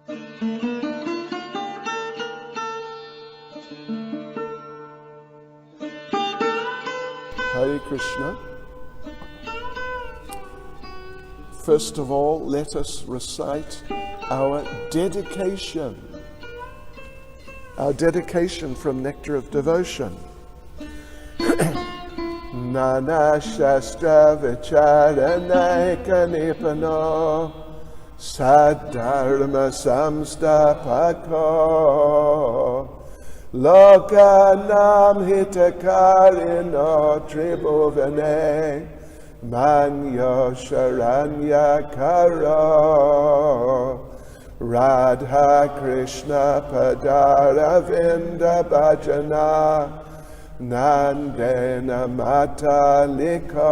Hare Krishna. First of all, let us recite our dedication from Nectar of Devotion. Nana Shastra Vicharanaika Nipano Sadharma Samstapako Lokanam Hitakarino Tribhuvane Manyo Sharanya Karo Radha Krishna Padara Vinda Bhajana Nandena Mataliko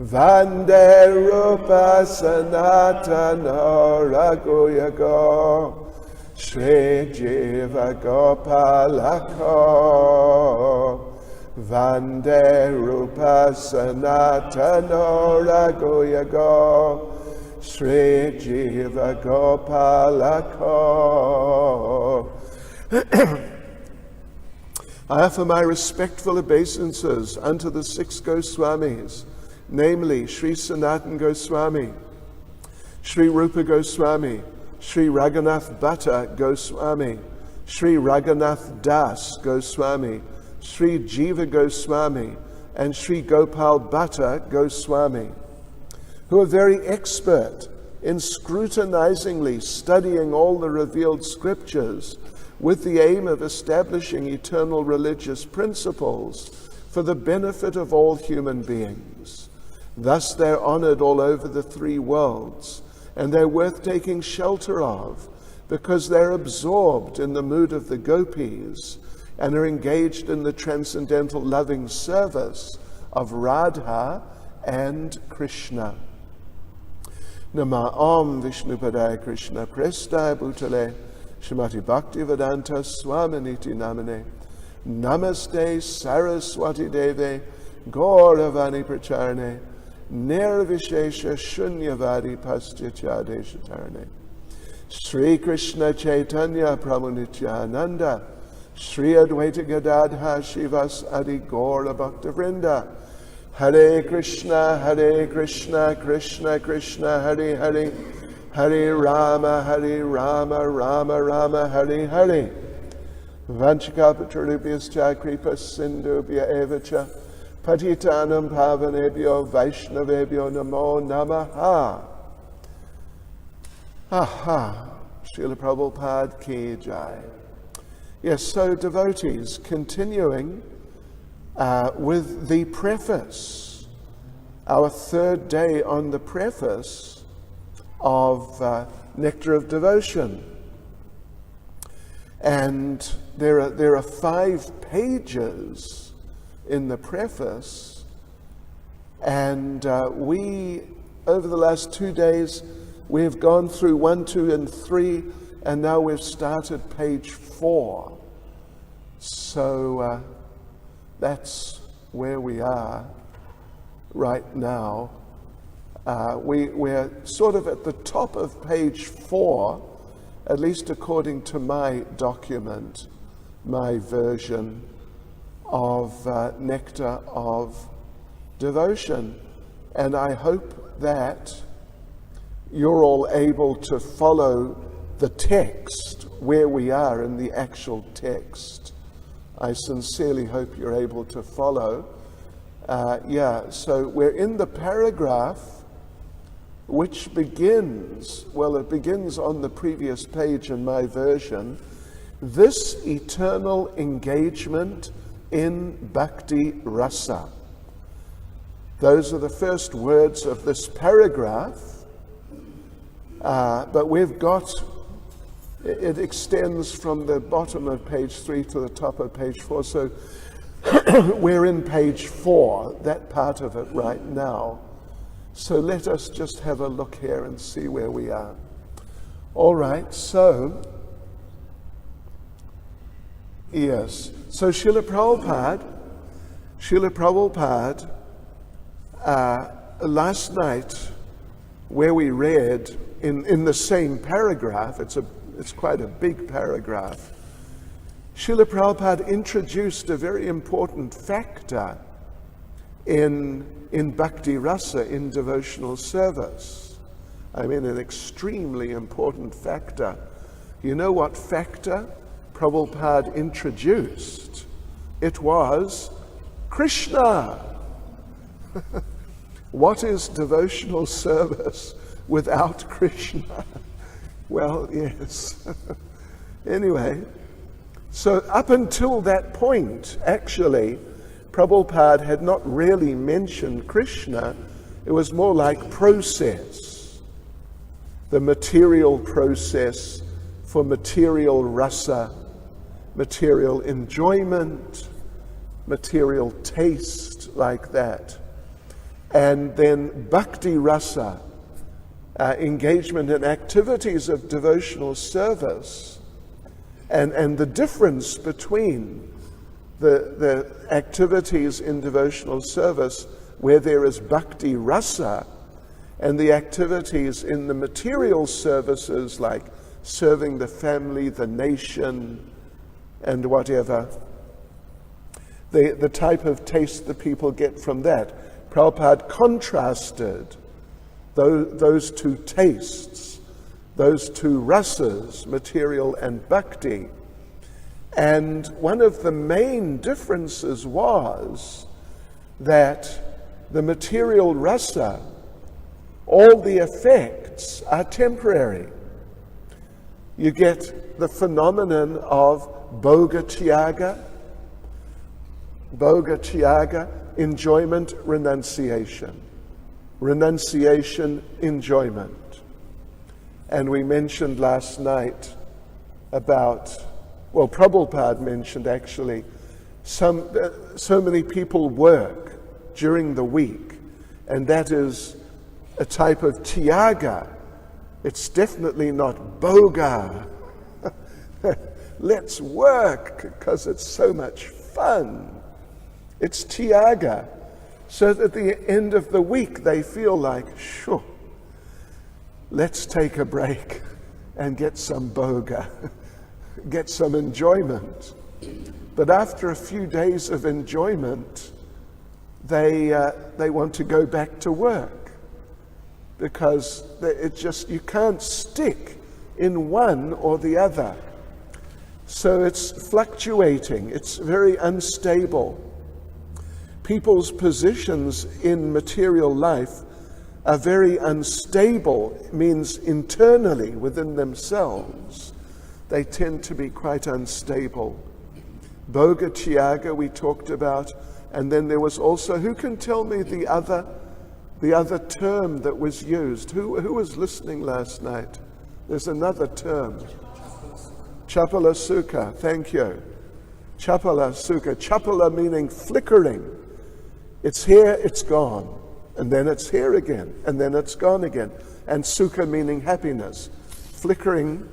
Vande Rupa Sanatana Raghuyago Shri Jiva Gopalako Vande Rupa Sanatana Raghuyago Shri Jiva Gopalako. I offer my respectful obeisances unto the 6 Goswamis, namely Sri Sanatan Goswami, Sri Rupa Goswami, Sri Raghunath Bhatta Goswami, Sri Raghunath Das Goswami, Sri Jiva Goswami, and Sri Gopal Bhatta Goswami, who are very expert in scrutinizingly studying all the revealed scriptures with the aim of establishing eternal religious principles for the benefit of all human beings. Thus they're honored all over the 3 worlds, and they're worth taking shelter of because they're absorbed in the mood of the gopis and are engaged in the transcendental loving service of Radha and Krishna. Nama Om Vishnupadaya Krishna Prestaya Bhutale Shrimati Bhakti Vedanta Swaminiti Namane Namaste Saraswati Deve Gauravani Pracharane Nirvishesha Shunyavadi Paschachadeshatarane Sri Krishna Chaitanya Prabhu Nityananda Sri Advaita Gadadha Shivas Adi Gaura Bhakta Vrinda Hare Krishna Krishna Krishna Hare Hare Hare Rama Rama Rama Hare Hare Vanchakapatarubhyascha Kripa Sindhubhya Evacha Patitanam Pavanebhyo Vaishnavebhyo Namo Namaha. Aha, Srila Prabhupada Ki Jai. Yes, so devotees, continuing with the preface, our 3rd day on the preface of Nectar of Devotion. And there are 5 pages in the preface, and we, over the last 2 days, we've gone through 1, 2, and 3, and now we've started page 4. So that's where we are right now. We're sort of at the top of page 4, at least according to my document, my version of Nectar of Devotion. And I hope that you're all able to follow the text where we are in the actual text. I sincerely hope you're able to follow. So we're in the paragraph which begins, well, it begins on the previous page in my version, this eternal engagement in Bhakti Rasa. Those are the first words of this paragraph, but we've got, it extends from the bottom of page 3 to the top of page 4, so we're in page 4, that part of it right now. So let us just have a look here and see where we are. All right, so, yes. So Srila Prabhupada, last night, where we read in the same paragraph, it's quite a big paragraph, Srila Prabhupada introduced a very important factor in bhakti rasa, in devotional service. I mean, an extremely important factor. You know what factor Prabhupada introduced? It was Krishna. What is devotional service without Krishna? Well, yes. Anyway, so up until that point, actually, Prabhupada had not really mentioned Krishna. It was more like process, the material process for material rasa, material enjoyment, material taste, like that. And then bhakti rasa, engagement in activities of devotional service, and the difference between the activities in devotional service where there is bhakti rasa and the activities in the material services like serving the family, the nation, and whatever, the type of taste the people get from that. Prabhupada contrasted those two tastes, those two rasas, material and bhakti. And one of the main differences was that the material rasa, all the effects are temporary. You get the phenomenon of bhoga tyaga, enjoyment, renunciation. Renunciation, enjoyment. And we mentioned last night about, well, Prabhupada mentioned actually, so many people work during the week, and that is a type of tyaga. It's definitely not bhoga. Let's work because it's so much fun. It's tyaga. So that at the end of the week they feel like, sure, let's take a break and get some bhoga, get some enjoyment. But after a few days of enjoyment, they want to go back to work because you can't stick in one or the other. So it's fluctuating, it's very unstable. People's positions in material life are very unstable. It means internally within themselves, they tend to be quite unstable. Bhoga tyaga we talked about, and then there was also, who can tell me the other term that was used? Who was listening last night? There's another term. Chapala sukha, thank you. Chapala sukha. Chapala meaning flickering. It's here, it's gone. And then it's here again. And then it's gone again. And sukha meaning happiness. Flickering,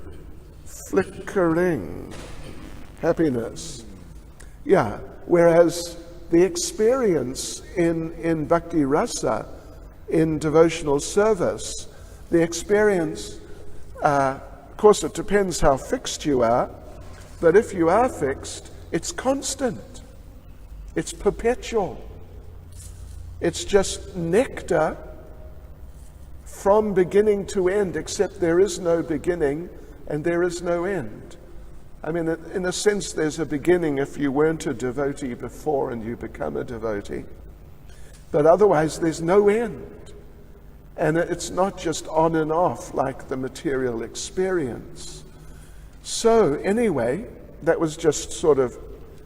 happiness. Yeah, whereas the experience in bhakti rasa, in devotional service, the experience, of course it depends how fixed you are, but if you are fixed, it's constant. It's perpetual. It's just nectar from beginning to end, except there is no beginning and there is no end. I mean, in a sense, there's a beginning if you weren't a devotee before and you become a devotee. But otherwise, there's no end. And it's not just on and off like the material experience. So anyway, that was just sort of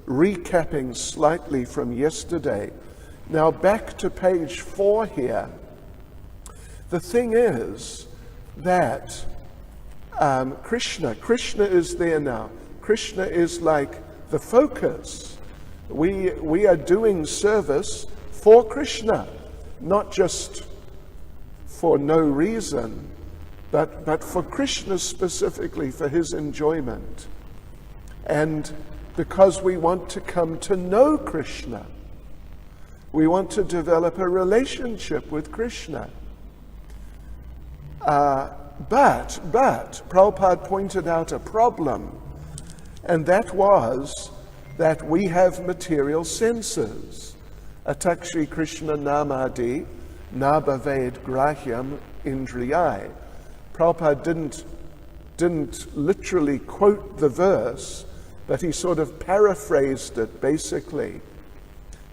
recapping slightly from yesterday. Now back to page 4 here. The thing is that Krishna is there now. Krishna is like the focus. We are doing service for Krishna, not just for no reason, but for Krishna specifically, for his enjoyment. And because we want to come to know Krishna. We want to develop a relationship with Krishna. But Prabhupada pointed out a problem, and that was that we have material senses. Atakshri Krishna namadi nabhaved grahyam indriyai. Prabhupada didn't literally quote the verse, but he sort of paraphrased it basically.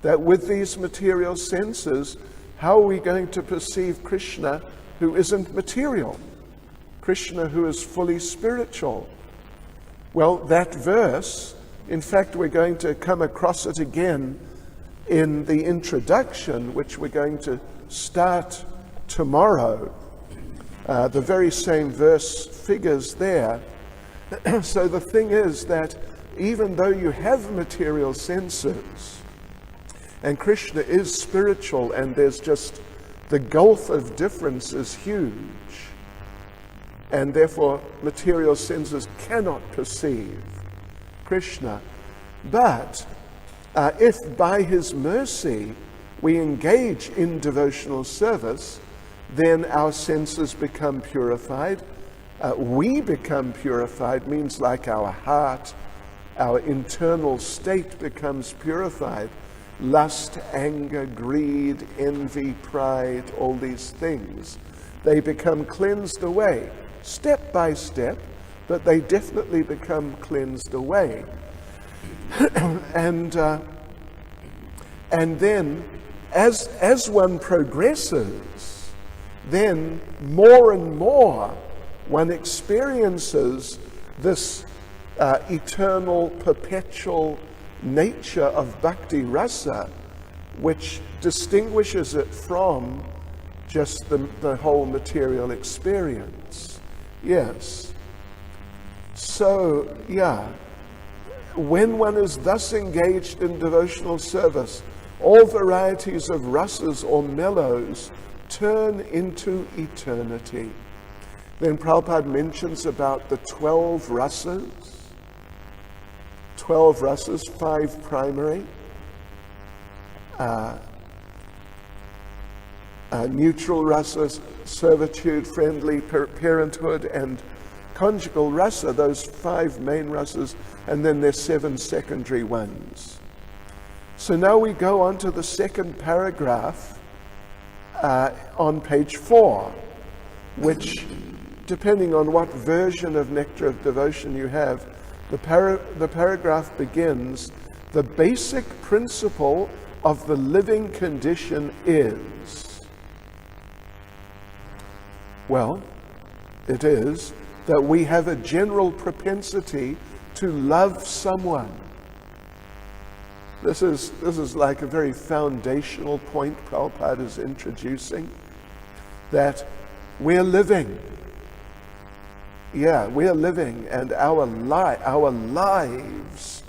That with these material senses, how are we going to perceive Krishna who isn't material? Krishna who is fully spiritual? Well, that verse, in fact, we're going to come across it again in the introduction, which we're going to start tomorrow. The very same verse figures there. So the thing is that even though you have material senses, and Krishna is spiritual, and there's just the gulf of difference is huge, and therefore material senses cannot perceive Krishna. But if by his mercy we engage in devotional service, then our senses become purified. We become purified means like our heart, our internal state becomes purified. Lust, anger, greed, envy, pride, all these things, they become cleansed away, step by step, but they definitely become cleansed away. And then, as one progresses, then more and more one experiences this eternal, perpetual nature of bhakti rasa, which distinguishes it from just the whole material experience. Yes. So, yeah, when one is thus engaged in devotional service, all varieties of rasas or mellows turn into eternity. Then Prabhupada mentions about the 12 rasas. 12 rasas, 5 primary. Neutral rasas, servitude, friendly, parenthood, and conjugal rasa, those 5 main rasas, and then there's 7 secondary ones. So now we go on to the second paragraph on page 4, which, depending on what version of Nectar of Devotion you have, the paragraph begins, the basic principle of the living condition is. Well, it is that we have a general propensity to love someone. This is like a very foundational point Prabhupada is introducing, that we're living. Yeah, we are living, and our lives,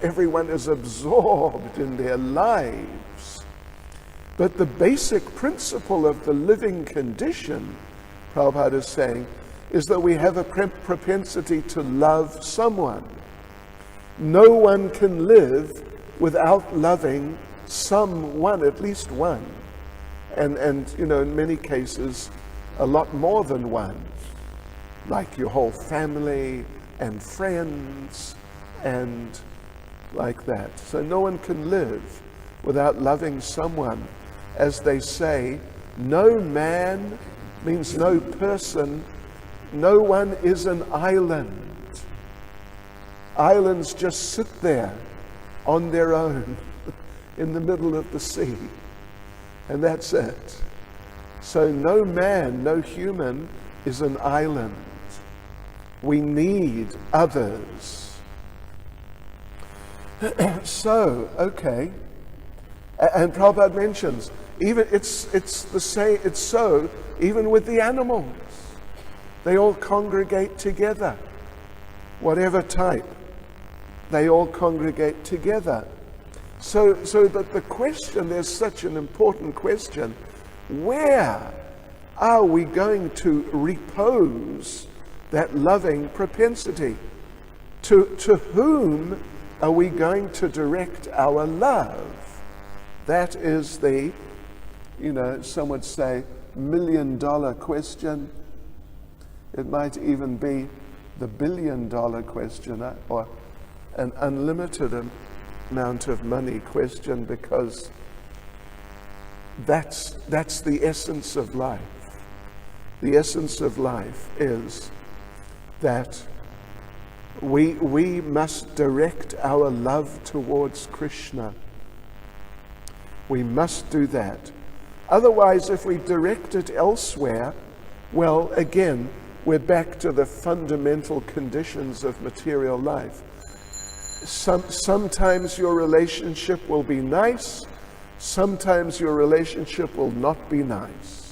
everyone is absorbed in their lives. But the basic principle of the living condition, Prabhupada is saying, is that we have a propensity to love someone. No one can live without loving someone, at least one. And you know, in many cases, a lot more than one. Like your whole family and friends and like that. So no one can live without loving someone. As they say, no man means no person, no one is an island. Islands just sit there on their own in the middle of the sea. And that's it. So no man, no human is an island. We need others. So, okay. And Prabhupada mentions, even it's the same, it's so even with the animals. They all congregate together. Whatever type, they all congregate together. So that the question, there's such an important question, where are we going to repose that loving propensity? To whom are we going to direct our love? That is the, some would say, million-dollar question. It might even be the billion-dollar question, or an unlimited amount of money question, because that's the essence of life. The essence of life is that we must direct our love towards Krishna. We must do that. Otherwise, if we direct it elsewhere, well, again, we're back to the fundamental conditions of material life. Sometimes your relationship will be nice, sometimes your relationship will not be nice.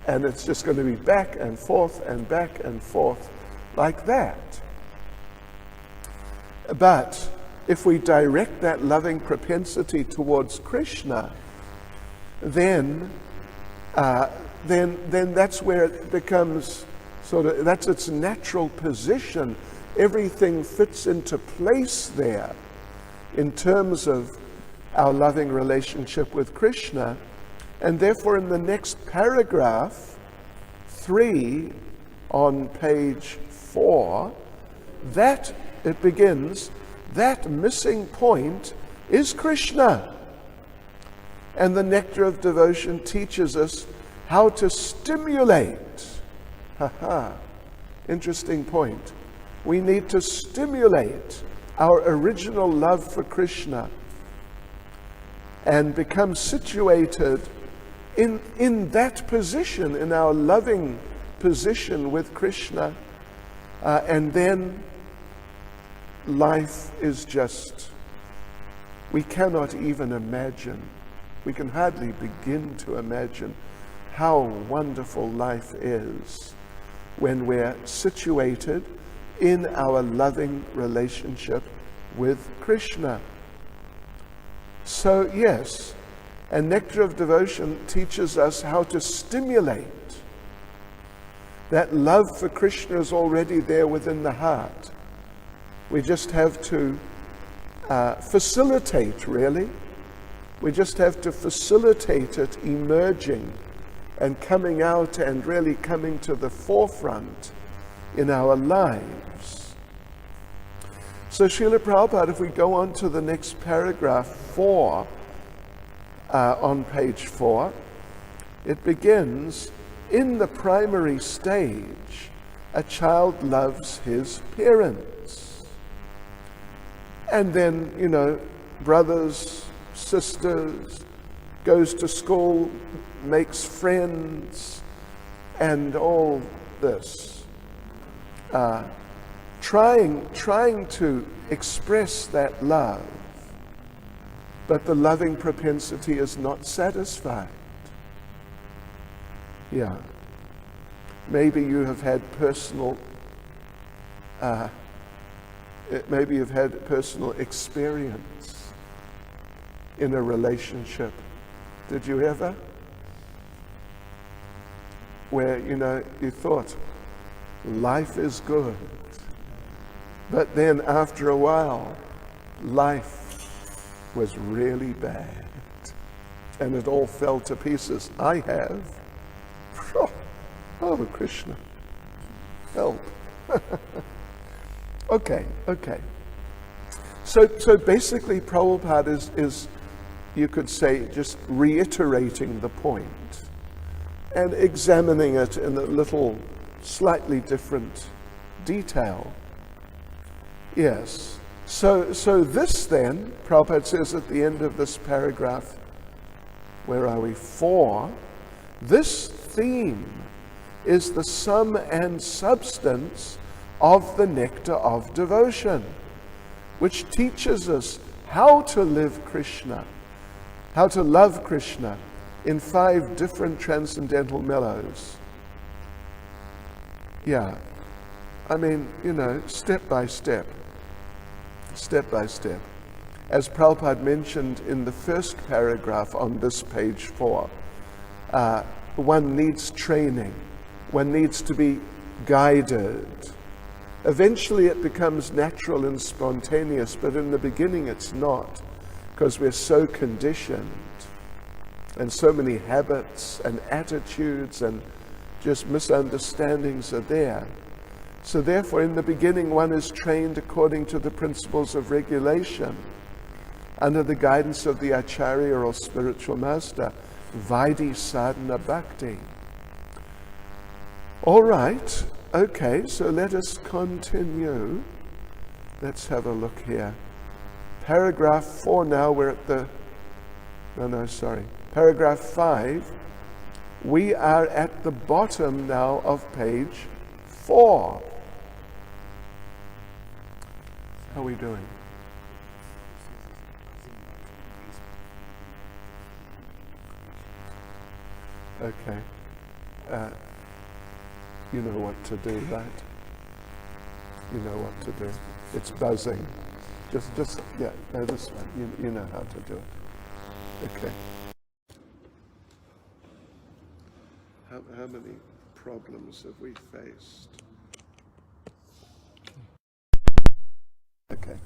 And it's just going to be back and forth like that. But if we direct that loving propensity towards Krishna, then that's where it becomes that's its natural position. Everything fits into place there in terms of our loving relationship with Krishna. And therefore in the next paragraph, 3 on page 4, that it begins, that missing point is Krishna. And the Nectar of Devotion teaches us how to stimulate. Interesting point. We need to stimulate our original love for Krishna and become situated in that position, in our loving position with Krishna. And then life is just, we cannot even imagine, we can hardly begin to imagine how wonderful life is when we're situated in our loving relationship with Krishna. So yes, and Nectar of Devotion teaches us how to stimulate. That love for Krishna is already there within the heart. We just have to facilitate, really. We just have to facilitate it emerging and coming out and really coming to the forefront in our lives. So Srila Prabhupada, if we go on to the next paragraph, 4, on page 4, it begins, in the primary stage, a child loves his parents. And then, brothers, sisters, goes to school, makes friends, and all this. Trying to express that love, but the loving propensity is not satisfied. Yeah. Maybe you have had personal experience in a relationship. Did you ever? Where, you thought, life is good. But then after a while, life was really bad. And it all fell to pieces. I have. Oh, Krishna, help. Okay. So basically Prabhupada is, you could say, just reiterating the point and examining it in a little slightly different detail. Yes. So this then, Prabhupada says at the end of this paragraph, where are we? 4, this theme is the sum and substance of the Nectar of Devotion, which teaches us how to live Krishna, how to love Krishna in 5 different transcendental mellows. Yeah. I mean, step by step. As Prabhupada mentioned in the first paragraph on this page 4, one needs training. One needs to be guided. Eventually it becomes natural and spontaneous, but in the beginning it's not, because we're so conditioned. And so many habits and attitudes and just misunderstandings are there. So therefore, in the beginning, one is trained according to the principles of regulation, under the guidance of the Acharya or spiritual master, Vaidhi Sadhana Bhakti. All right, okay, so let us continue. Let's have a look here. Paragraph 4 now, we're at the, paragraph 5. We are at the bottom now of page 4. How are we doing? Okay. You know what to do, right? You know what to do. It's buzzing. Just yeah, no, this one. You know how to do it. Okay. How many problems have we faced? Okay.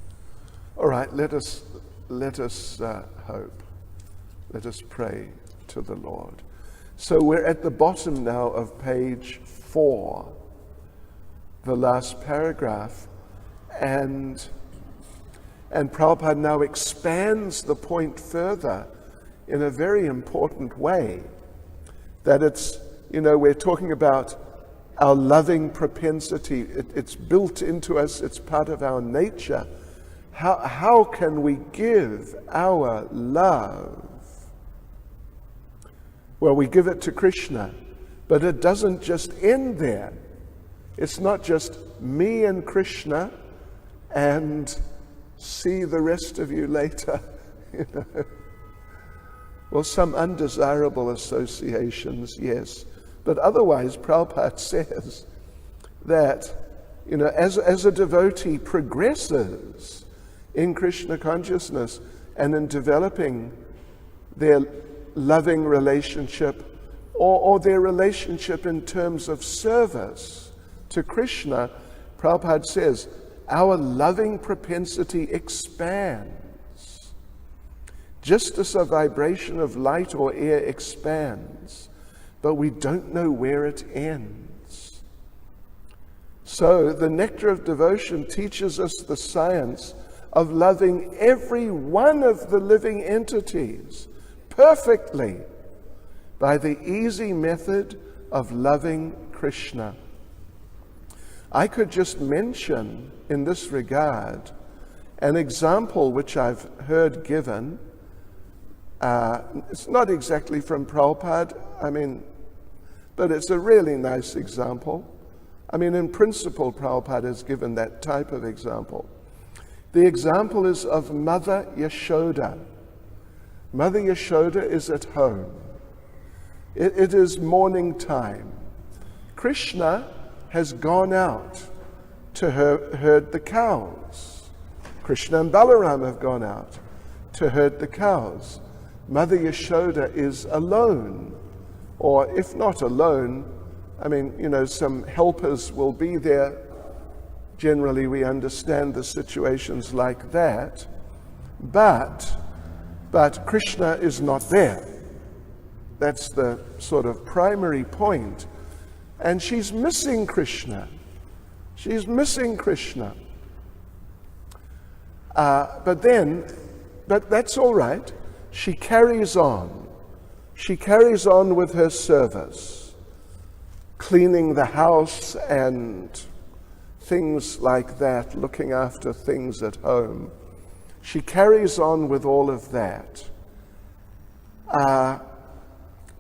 All right, let us hope. Let us pray to the Lord. So we're at the bottom now of page 4, the last paragraph, and Prabhupada now expands the point further in a very important way, that it's, we're talking about our loving propensity. It's built into us, it's part of our nature. How can we give our love? Well, we give it to Krishna, but it doesn't just end there. It's not just me and Krishna and see the rest of you later. Well, some undesirable associations, yes. But otherwise, Prabhupada says that, as a devotee progresses in Krishna consciousness and in developing their loving relationship or their relationship in terms of service to Krishna, Prabhupada says, our loving propensity expands. Just as a vibration of light or air expands, but we don't know where it ends. So the Nectar of Devotion teaches us the science of loving every one of the living entities perfectly by the easy method of loving Krishna. I could just mention in this regard an example which I've heard given. It's not exactly from Prabhupada, but it's a really nice example. In principle, Prabhupada has given that type of example. The example is of Mother Yashoda. Mother Yashoda is at home. It is morning time. Krishna has gone out to herd the cows. Krishna and Balaram have gone out to herd the cows. Mother Yashoda is alone, or if not alone, some helpers will be there. Generally, we understand the situations like that, but Krishna is not there. That's the sort of primary point. And she's missing Krishna. She's missing Krishna. But that's all right. She carries on. She carries on with her service, cleaning the house and things like that, looking after things at home. She carries on with all of that.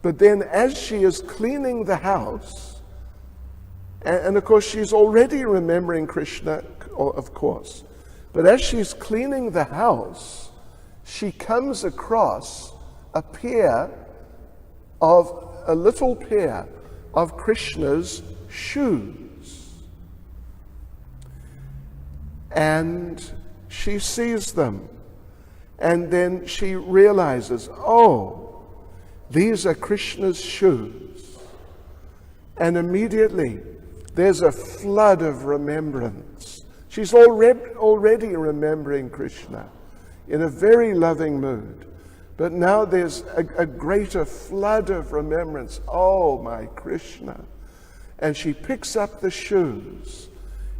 But then as she is cleaning the house, and of course she's already remembering Krishna, of course, but as she's cleaning the house, she comes across a little pair of Krishna's shoes. And she sees them, and then she realizes, oh, these are Krishna's shoes. And immediately there's a flood of remembrance. She's already remembering Krishna in a very loving mood. But now there's a greater flood of remembrance. Oh, my Krishna. And she picks up the shoes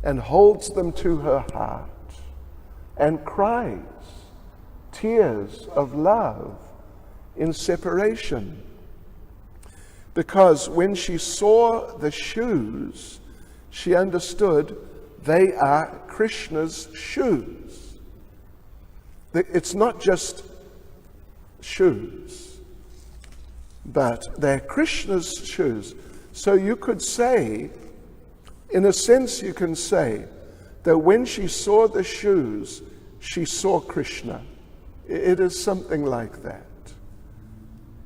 and holds them to her heart and cries tears of love in separation. Because when she saw the shoes, she understood they are Krishna's shoes. It's not just shoes, but they're Krishna's shoes. So you could say, in a sense you can say, that when she saw the shoes, she saw Krishna. It is something like that.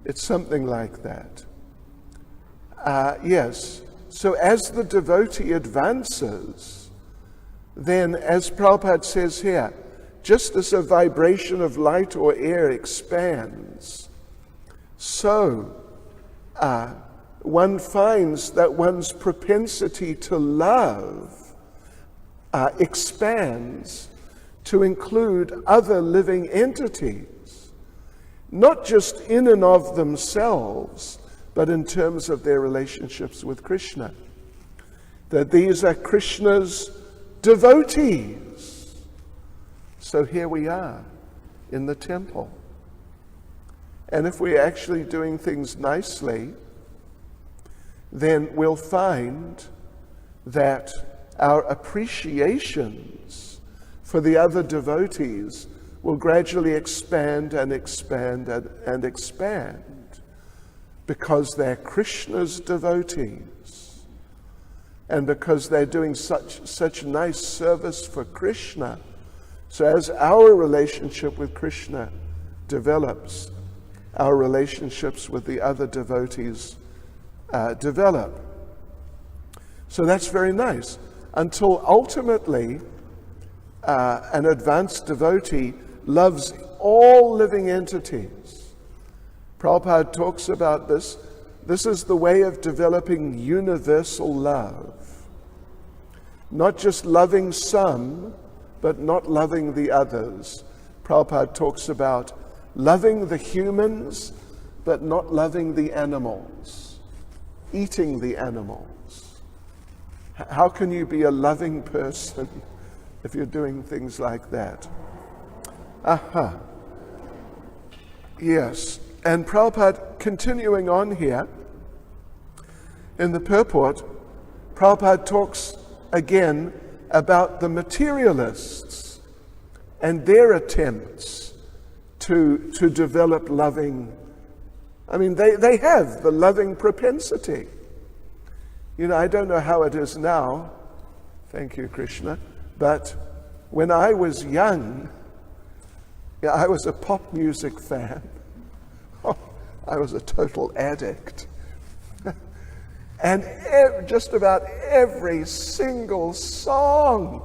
It's something like that. Yes. So as the devotee advances, then, as Prabhupada says here, just as a vibration of light or air expands, so one finds that one's propensity to love expands to include other living entities, not just in and of themselves, but in terms of their relationships with Krishna. That these are Krishna's devotees. So here we are in the temple. And if we're actually doing things nicely, then we'll find that our appreciations for the other devotees will gradually expand and expand and expand, because they're Krishna's devotees and because they're doing such nice service for Krishna. So as our relationship with Krishna develops, our relationships with the other devotees develop. So that's very nice, until ultimately an advanced devotee loves all living entities. Prabhupada talks about this. This is the way of developing universal love. Not just loving some, but not loving the others. Prabhupada talks about loving the humans, but not loving the animals, eating the animals. How can you be a loving person if you're doing things like that? Yes. And Prabhupada, continuing on here, in the purport, Prabhupada talks again about the materialists and their attempts to develop loving. I mean, they have the loving propensity. You know, I don't know how it is now, thank you, Krishna, but when I was young, I was a pop music fan. I was a total addict. And just about every single song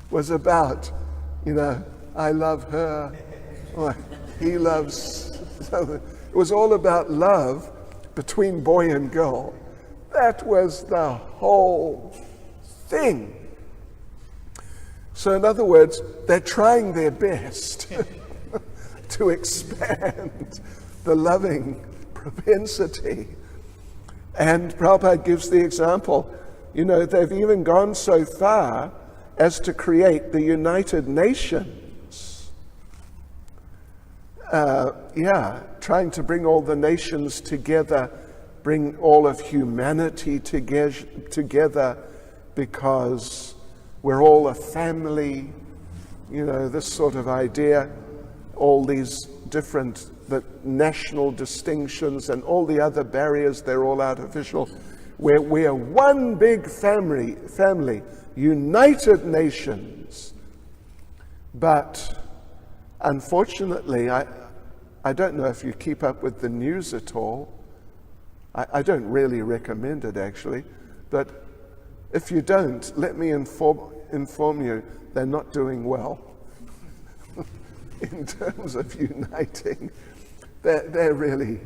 was about, you know, I love her, or he loves. It was all about love between boy and girl. That was the whole thing. So in other words, they're trying their best to expand the loving propensity. And Prabhupada gives the example, you know, they've even gone so far as to create the United Nations. Trying to bring all the nations together, bring all of humanity together, because we're all a family, you know, this sort of idea, all these different national distinctions and all the other barriers, they're all artificial. We're one big family, United Nations. But unfortunately, I don't know if you keep up with the news at all. I don't really recommend it, actually. But if you don't, let me inform you, they're not doing well in terms of uniting. They're really,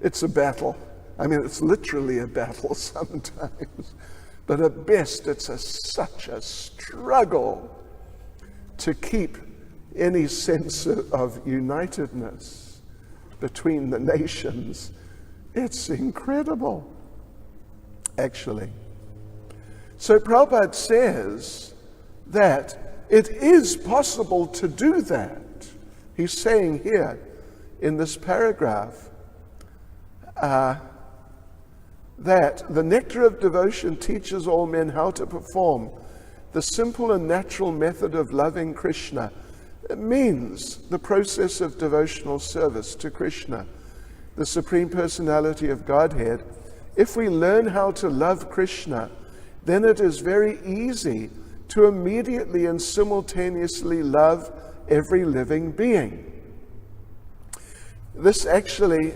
it's a battle. I mean, it's literally a battle sometimes. But at best, it's such a struggle to keep any sense of unitedness between the nations. It's incredible, actually. So Prabhupada says that it is possible to do that. He's saying here in this paragraph that the nectar of devotion teaches all men how to perform the simple and natural method of loving Krishna. It means the process of devotional service to Krishna, the Supreme Personality of Godhead. If we learn how to love Krishna, then it is very easy to immediately and simultaneously love every living being. This actually,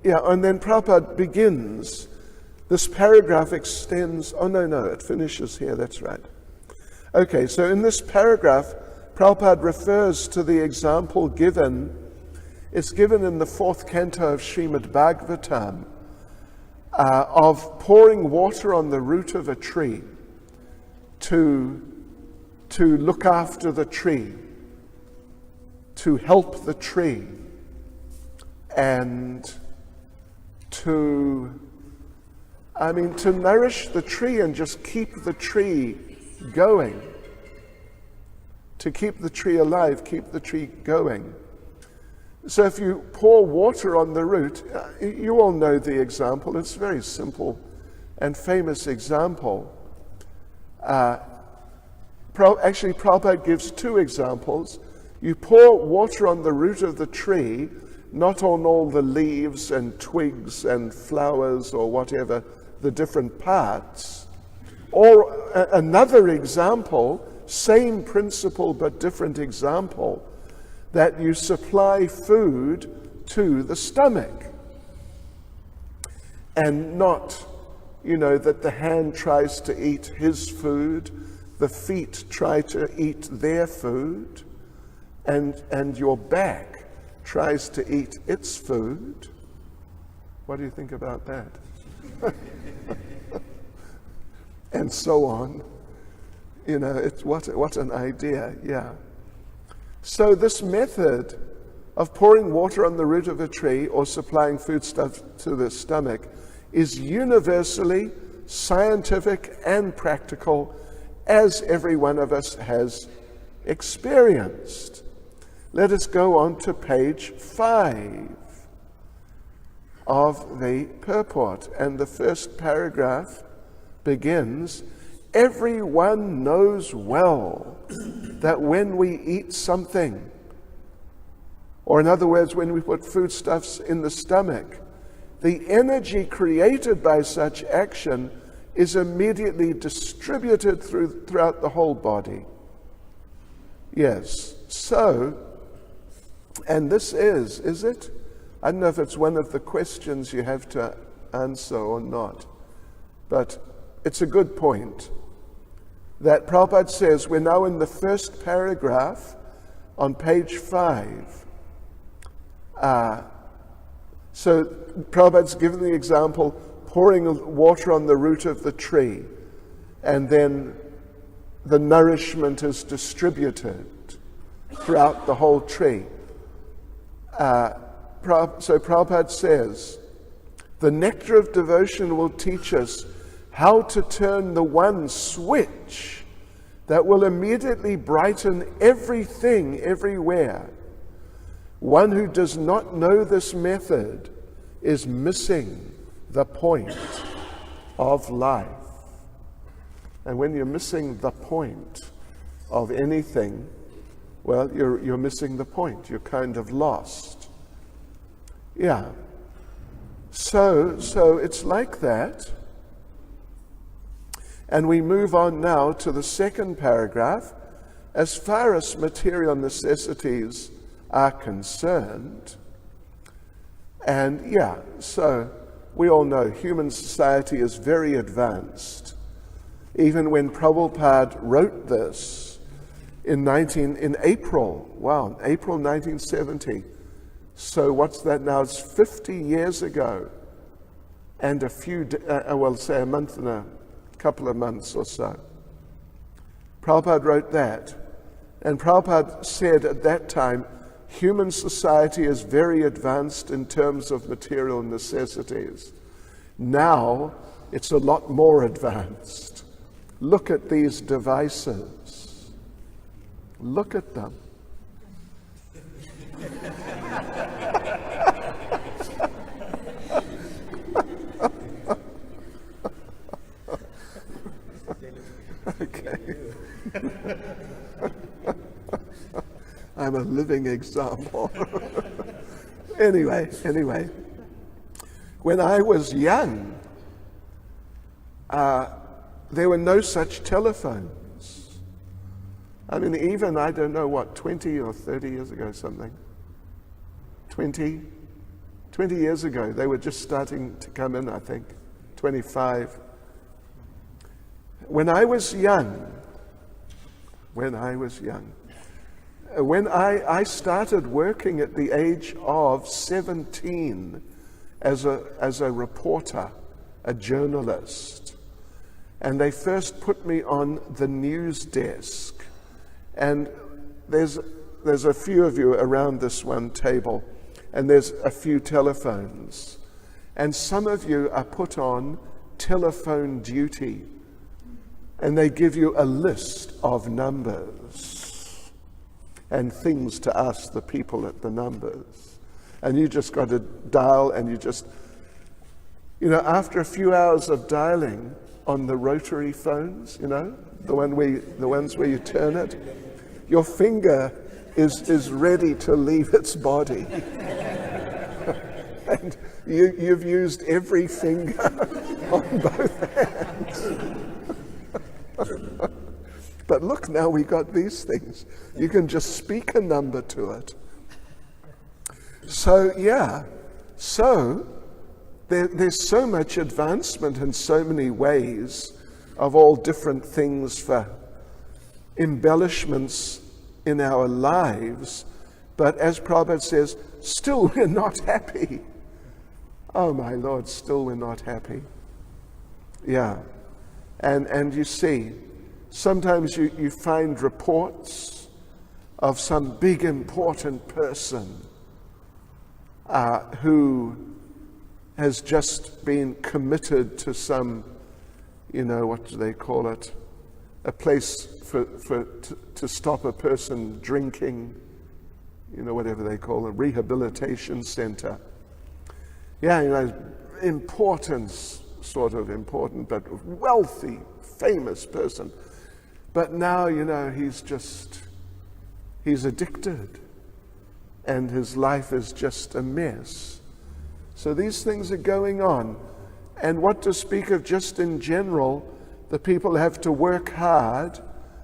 and then Prabhupada begins. This paragraph extends, it finishes here, that's right. Okay, so in this paragraph, Prabhupada refers to the example given. It's given in the 4th canto of Srimad Bhagavatam, of pouring water on the root of a tree to look after the tree, to help the tree, and to nourish the tree and just keep the tree going, to keep the tree alive, keep the tree going. So if you pour water on the root, you all know the example. It's a very simple and famous example. Actually, Prabhupada gives 2 examples. You pour water on the root of the tree, not on all the leaves and twigs and flowers or whatever, the different parts. Or another example, same principle but different example, that you supply food to the stomach. And not, that the hand tries to eat his food, the feet try to eat their food, and your back tries to eat its food. What do you think about that? And so on. It's what an idea, yeah. So this method of pouring water on the root of a tree or supplying foodstuff to the stomach is universally scientific and practical, as every one of us has experienced. Let us go on to page 5 of the purport, and the first paragraph begins, "Everyone knows well that when we eat something, or in other words, when we put foodstuffs in the stomach, the energy created by such action is immediately distributed throughout the whole body." Yes, so, and this is it? I don't know if it's one of the questions you have to answer or not, but it's a good point. That Prabhupada says, we're now in the first paragraph on page 5. So Prabhupada's given the example, pouring water on the root of the tree, and then the nourishment is distributed throughout the whole tree. So Prabhupada says, the nectar of devotion will teach us how to turn the one switch that will immediately brighten everything everywhere. One who does not know this method is missing the point of life. And when you're missing the point of anything, well, you're missing the point. You're kind of lost. Yeah. So it's like that. And we move on now to the second paragraph. As far as material necessities are concerned, and so we all know human society is very advanced. Even when Prabhupada wrote this in April 1970. So what's that now? It's 50 years ago, and say a month and a couple of months or so. Prabhupada wrote that. And Prabhupada said at that time, human society is very advanced in terms of material necessities. Now, it's a lot more advanced. Look at these devices. Look at them. Okay. I'm a living example. Anyway, when I was young, there were no such telephones. I mean, even, I don't know what, 20 or 30 years ago, something. 20 years ago, they were just starting to come in, I think, 25. When I was young, when I started working at the age of 17 as a reporter, a journalist, and they first put me on the news desk. And there's a few of you around this one table, and there's a few telephones. And some of you are put on telephone duty, and they give you a list of numbers and things to ask the people at the numbers. And you just got to dial, and you just, after a few hours of dialing on the rotary phones, the ones where you turn it, your finger is ready to leave its body. And you've used every finger on both hands. But look, now we got these things. You can just speak a number to it. So, there's so much advancement in so many ways of all different things for embellishments in our lives. But as Prabhupada says, still we're not happy. Oh my Lord, still we're not happy. Yeah. And you see, sometimes you find reports of some big important person who has just been committed to some, what do they call it? A place to stop a person drinking, whatever they call it, rehabilitation center. Yeah, importance, sort of important, but wealthy, famous person. But now, he's addicted, and his life is just a mess. So these things are going on. And what to speak of just in general, the people have to work hard,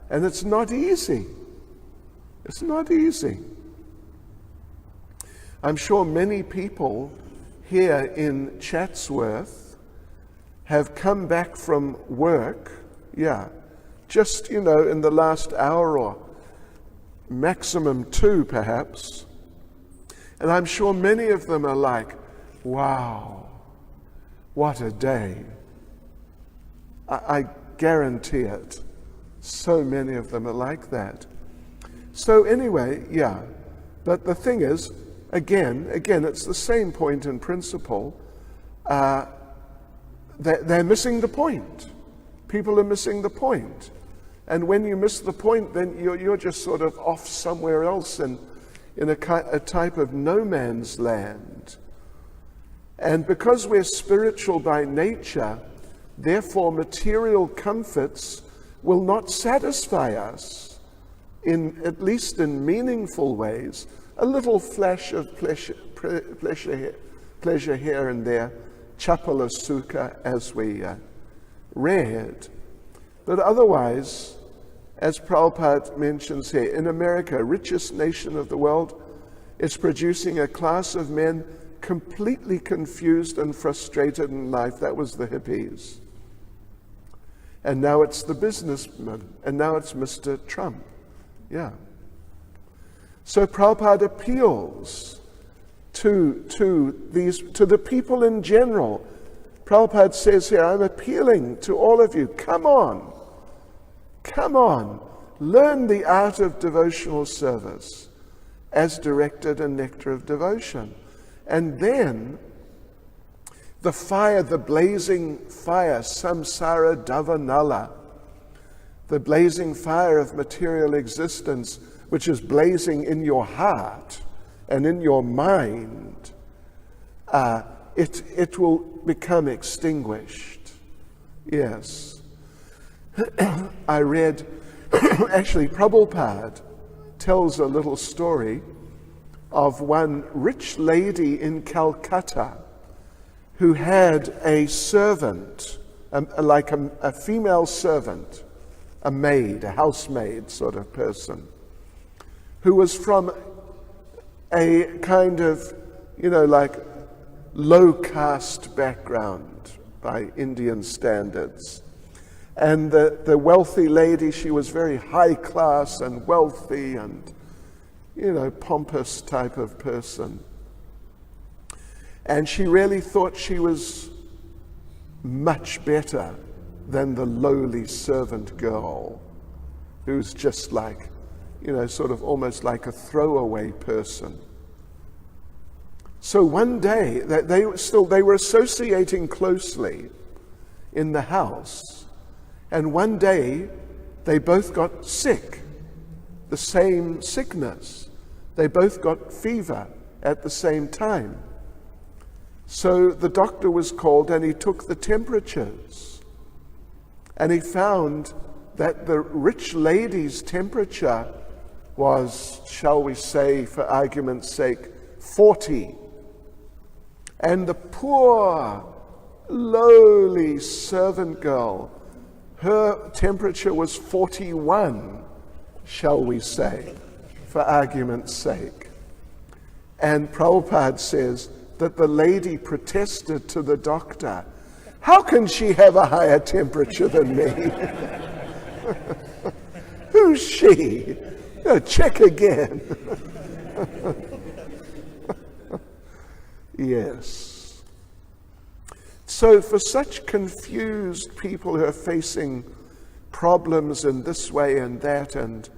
and it's not easy. It's not easy. I'm sure many people here in Chatsworth have come back from work, just, in the last hour or maximum 2 perhaps. And I'm sure many of them are like, wow, what a day. I guarantee it. So many of them are like that. So anyway, but the thing is, again, it's the same point in principle. They're missing the point. People are missing the point. And when you miss the point, then you're just sort of off somewhere else in a type of no man's land. And because we're spiritual by nature, therefore material comforts will not satisfy us, at least in meaningful ways. A little flash of pleasure here and there, chapala sukha, as we read. But otherwise, as Prabhupada mentions here, in America, richest nation of the world, is producing a class of men completely confused and frustrated in life. That was the hippies. And now it's the businessmen, and now it's Mr. Trump. Yeah. So Prabhupada appeals to the people in general. Prabhupada says here, I'm appealing to all of you, come on, learn the art of devotional service as directed in Nectar of Devotion. And then the fire, the blazing fire, samsara davanala, the blazing fire of material existence, which is blazing in your heart and in your mind, it will become extinguished. Yes. I read, actually, Prabhupada tells a little story of one rich lady in Calcutta who had a servant, like a female servant, a maid, a housemaid sort of person, who was from a kind of, like low caste background by Indian standards. And the wealthy lady, she was very high class and wealthy and, pompous type of person. And she really thought she was much better than the lowly servant girl, who's just like, sort of almost like a throwaway person. So one day, they were associating closely in the house. And one day, they both got sick, the same sickness. They both got fever at the same time. So the doctor was called and he took the temperatures. And he found that the rich lady's temperature was, shall we say, for argument's sake, 40. And the poor, lowly servant girl, her temperature was 41, shall we say, for argument's sake. And Prabhupada says that the lady protested to the doctor, "How can she have a higher temperature than me? Who's she? Check again." Yes. So for such confused people who are facing problems in this way and that, and,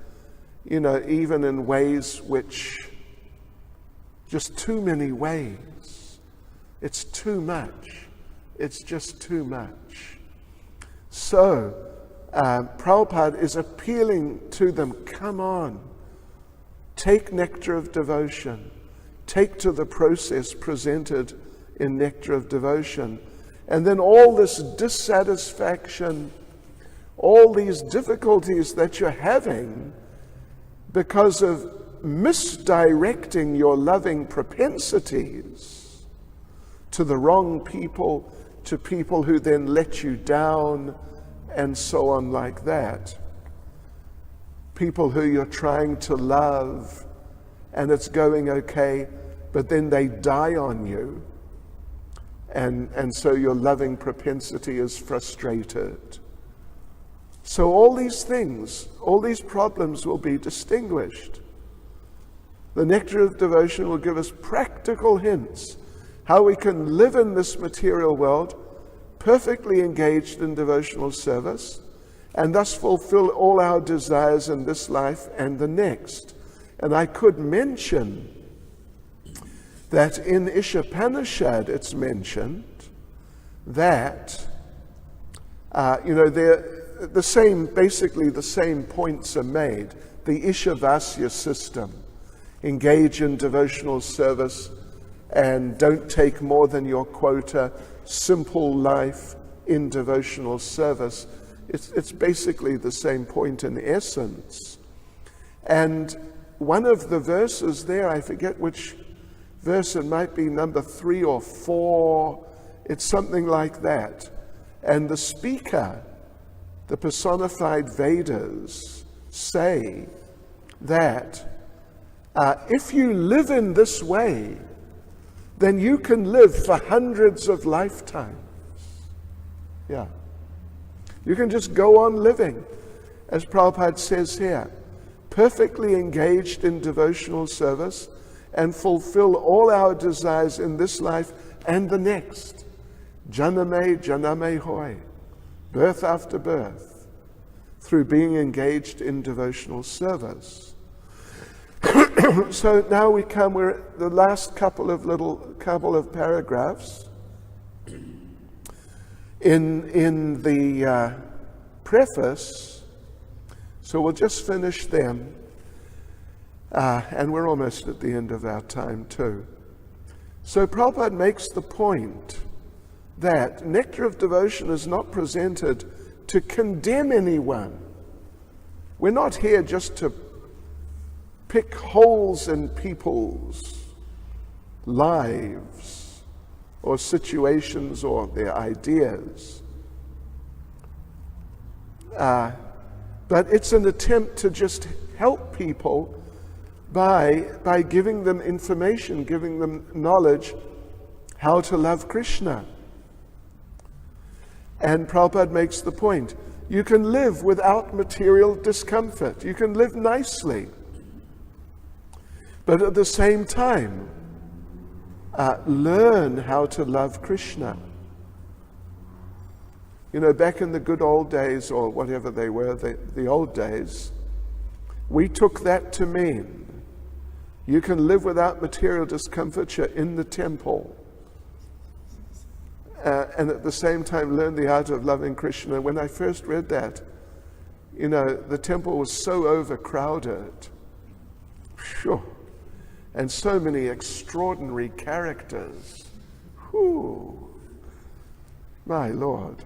even in ways which, just too many ways, it's too much. It's just too much. So, Prabhupada is appealing to them, come on, take Nectar of Devotion, take to the process presented in Nectar of Devotion, and then all this dissatisfaction, all these difficulties that you're having because of misdirecting your loving propensities to the wrong people, to people who then let you down, and so on like that. People who you're trying to love, and it's going okay, but then they die on you. And so your loving propensity is frustrated. So all these things, all these problems will be distinguished. The Nectar of Devotion will give us practical hints how we can live in this material world perfectly engaged in devotional service, and thus fulfill all our desires in this life and the next. And I could mention that in Ishopanishad it's mentioned that, basically the same points are made. The Ishavasya system, engage in devotional service and don't take more than your quota, simple life in devotional service. It's basically the same point in essence. And one of the verses there, I forget which verse, it might be number 3 or 4, it's something like that. And the speaker, the personified Vedas, say that if you live in this way, then you can live for hundreds of lifetimes. Yeah. You can just go on living, as Prabhupada says here, perfectly engaged in devotional service and fulfill all our desires in this life and the next. Janame, janame hoy. Birth after birth. through being engaged in devotional service. So now we're at the last couple of paragraphs in the preface. So we'll just finish them, and we're almost at the end of our time too. So Prabhupada makes the point that Nectar of Devotion is not presented to condemn anyone. We're not here just to pick holes in people's lives or situations or their ideas. But it's an attempt to just help people by giving them information, giving them knowledge how to love Krishna. And Prabhupada makes the point, you can live without material discomfort. You can live nicely. But at the same time, learn how to love Krishna. You know, back in the good old days, or whatever they were, the old days, we took that to mean you can live without material discomforture in the temple. And at the same time learn the art of loving Krishna. When I first read that, you know, the temple was so overcrowded. Sure. And so many extraordinary characters. Whew. My Lord.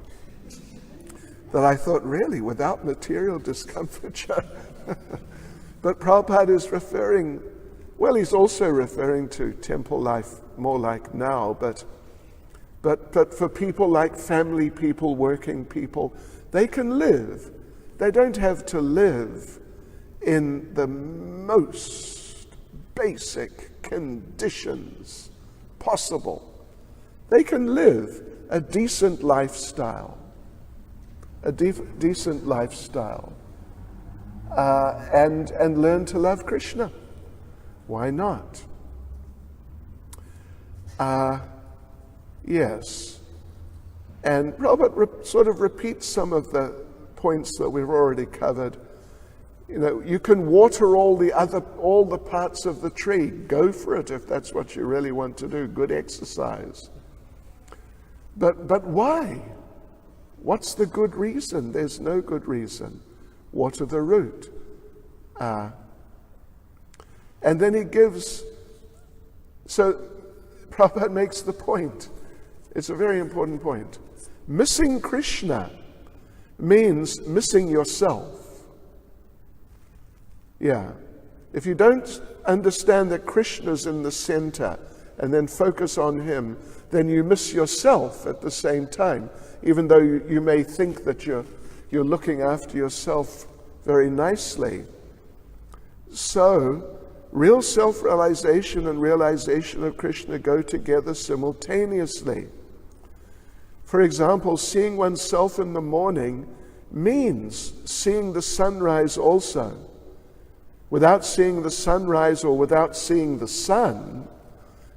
That I thought, really, without material discomforture? But Prabhupada is referring, well, he's also referring to temple life more like now, but for people like family people, working people, they can live. They don't have to live in the most basic conditions possible. They can live a decent lifestyle, decent lifestyle, and learn to love Krishna. Why not? Yes. And Robert sort of repeats some of the points that we've already covered. You know, you can water all the parts of the tree. Go for it if that's what you really want to do. Good exercise. But why? What's the good reason? There's no good reason. Water the root. And then he gives, so Prabhupada makes the point. It's a very important point. Missing Krishna means missing yourself. Yeah. If you don't understand that Krishna's in the center and then focus on him, then you miss yourself at the same time, even though you may think that you're looking after yourself very nicely. So, real self-realization and realization of Krishna go together simultaneously. For example, seeing oneself in the morning means seeing the sunrise also. Without seeing the sunrise or without seeing the sun,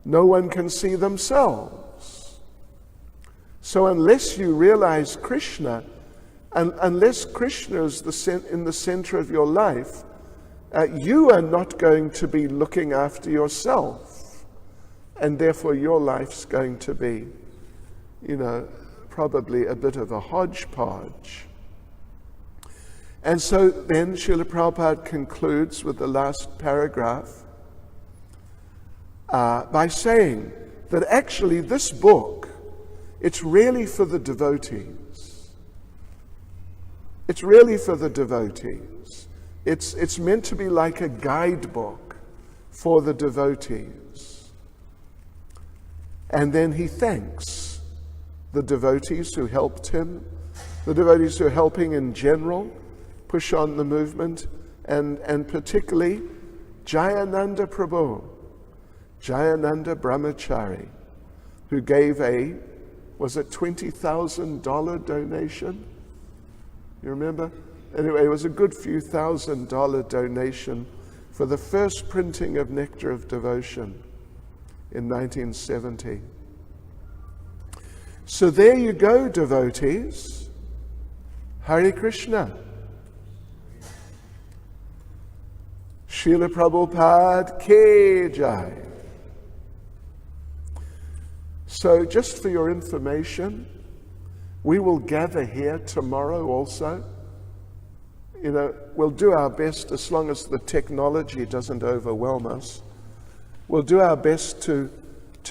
no one can see themselves. So unless you realize Krishna, and unless Krishna is in the center of your life, you are not going to be looking after yourself. And therefore your life's going to be, probably a bit of a hodgepodge. And so then Srila Prabhupada concludes with the last paragraph by saying that actually this book, it's really for the devotees. It's really for the devotees. It's meant to be like a guidebook for the devotees. And then he thanks the devotees who helped him, the devotees who are helping in general, push on the movement, and particularly Jayananda Prabhu, Jayananda Brahmachari, who gave was it $20,000 donation? You remember? Anyway, it was a good few $1,000 donation for the first printing of Nectar of Devotion in 1970. So there you go, devotees. Hare Krishna. Srila Prabhupada Ki Jai. So just for your information, we will gather here tomorrow also. We'll do our best, as long as the technology doesn't overwhelm us. We'll do our best to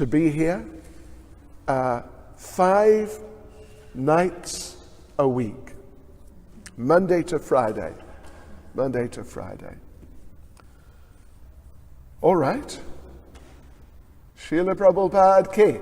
be here 5 nights a week, Monday to Friday. Monday to Friday. All right. Srila Prabhupada Ki.